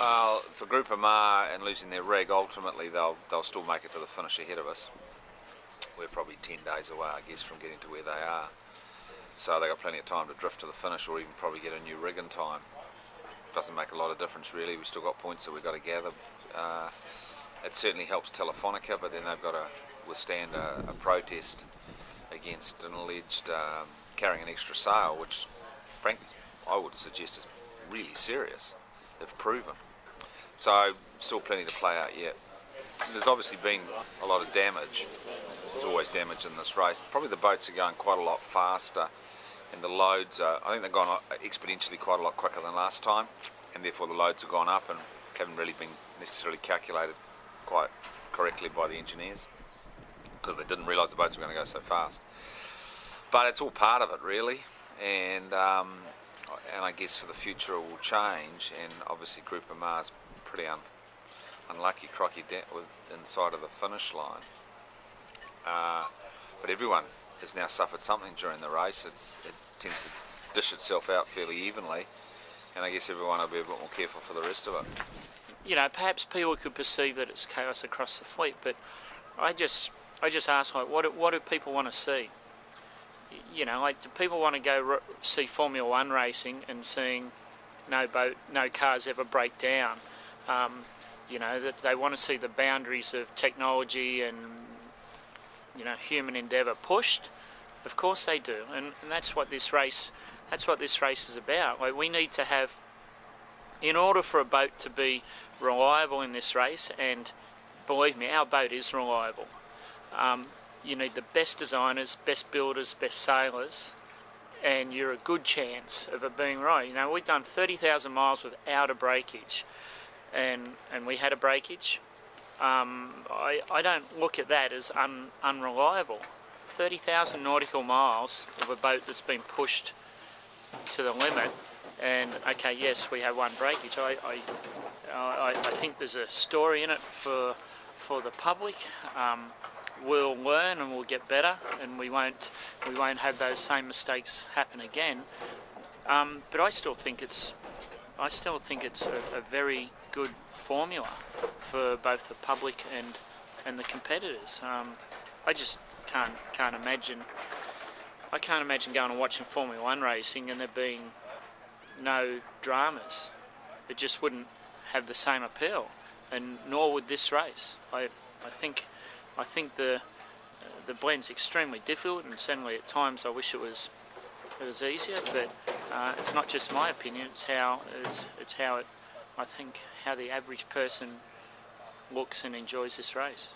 Well, for Group Ma and losing their rig, ultimately they'll still make it to the finish ahead of us. We're probably 10 days away, I guess, from getting to where they are. So they've got plenty of time to drift to the finish, or even probably get a new rig in time. Doesn't make a lot of difference really. We've still got points that we've got to gather. It certainly helps Telefonica, but then they've got to withstand a protest against an alleged carrying an extra sail, which frankly I would suggest is really serious if proven. So still plenty to play out yet. There's obviously been a lot of damage. There's always damage in this race. Probably the boats are going quite a lot faster, and the loads I think they've gone exponentially quite a lot quicker than last time, and therefore the loads have gone up and haven't really been necessarily calculated quite correctly by the engineers, because they didn't realise the boats were going to go so fast. But it's all part of it really, and I guess for the future it will change. And obviously Group Ma is pretty unlucky, crocky inside of the finish line. But everyone has now suffered something during the race. It tends to dish itself out fairly evenly, and I guess everyone will be a bit more careful for the rest of it. You know, perhaps people could perceive that it's chaos across the fleet, but I just ask, like, what do people want to see? You know, like, do people want to go see Formula One racing and seeing no cars ever break down? You know, that they want to see the boundaries of technology and, you know, human endeavour pushed. Of course they do, and that's what this race is about. Like, we need to have, in order for a boat to be reliable in this race, and believe me, our boat is reliable, you need the best designers, best builders, best sailors, and you're a good chance of it being right. You know, we've done 30,000 miles without a breakage, and we had a breakage. I don't look at that as unreliable. 30,000 nautical miles of a boat that's been pushed to the limit, and okay, yes, we have one breakage. I think there's a story in it for the public. We'll learn and we'll get better, and we won't have those same mistakes happen again. But I still think it's a very good formula for both the public and the competitors. I just can't imagine. I can't imagine going and watching Formula One racing and there being no dramas. It just wouldn't have the same appeal, and nor would this race. I think the blend's extremely difficult, and certainly at times I wish it was easier. But it's not just my opinion. It's how I think how the average person looks and enjoys this race.